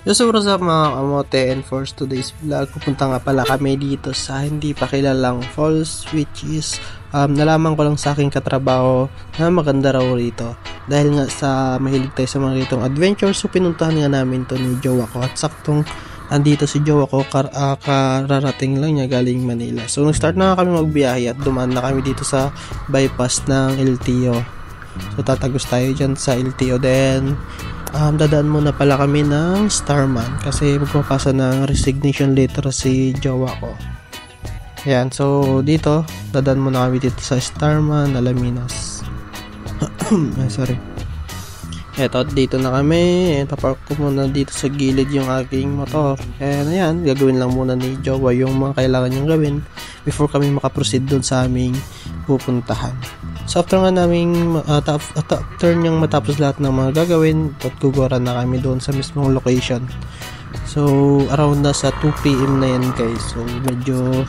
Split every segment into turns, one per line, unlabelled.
So what's up mga kamote, and for today's vlog, pupunta nga pala kami dito sa hindi pa kilalang falls, which is nalaman ko lang sa aking katrabaho na maganda raw rito. Dahil nga sa mahilig tayo sa mga ritong adventure, so pinuntahan nga namin to ni jowa ko. At saktong andito si jowa ko, kararating lang niya galing Manila. So nag-start na kami magbiyahe at dumaan na kami dito sa bypass ng LTO. So tatagos tayo dyan sa LTO, then dadaan muna pala kami ng Starman kasi magpapasa ng resignation letter si jowa ko. Ayan, so dito dadaan muna kami dito sa Starman, Alaminos. Sorry. Eto, dito na kami. Papark ko muna dito sa gilid yung aking motor. And ayan, gagawin lang muna ni jowa yung mga kailangan niyang gawin before kami makaproceed doon sa aming pupuntahan. So after nga naming after niyang matapos lahat ng mga gagawin, guguran na kami doon sa mismong location. So around na sa 2 PM na yan guys. So medyo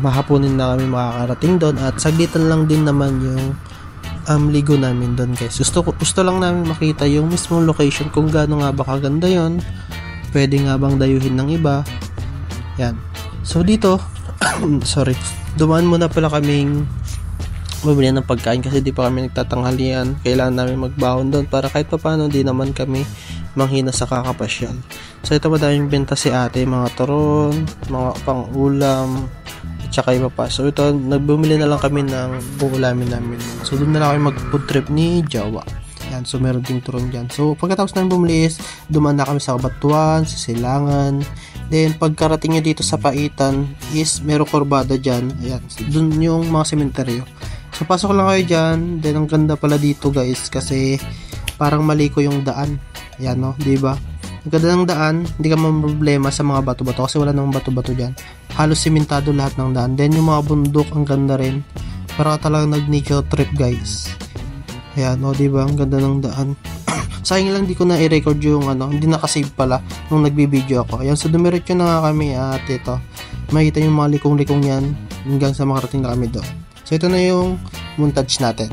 mahaponin na kami makakarating doon at saglitan lang din naman yung ligo namin doon guys. Gusto lang namin makita yung mismong location kung gaano nga ba kaganda yon. Pwede nga bang dayuhin ng iba. Yan. So dito sorry, dumaan muna pala kaming bumili ng pagkain kasi di pa kami nagtatanghalian. Kailangan namin magbahon doon para kahit pa paano di naman kami manghina sa kakapasyal. So ito, madaming benta si ate, mga turon, mga pang-ulam at saka iba pa. So ito, nagbumili na lang kami ng uulamin namin. So doon na lang kami mag-food trip ni Jawa. Yan, so meron ding turon dyan. So pagkatapos namin bumili is dumaan na kami sa Kabatuan, sa Silangan. Then pagkarating nyo dito sa Paitan is merong kurbada dyan. Ayan, doon yung mga sementeryo. So pasok lang kayo dyan. Then ang ganda pala dito guys kasi parang maliko yung daan. Ayan no, diba? Ang ganda ng daan, hindi ka problema sa mga bato-bato kasi wala namang bato-bato dyan. Halos simentado lahat ng daan. Then yung mga bundok, ang ganda rin. Parang talagang nag-nature trip guys. Ayan no, diba? Ang ganda ng daan. Sayang lang di ko na i-record yung hindi nakasave pala nung nagbibideo ako. Ayan, so dumiretso na nga kami at ito. Makita yung mga likong-likong yan hanggang sa makarating na kami doon. So ito na yung montage natin.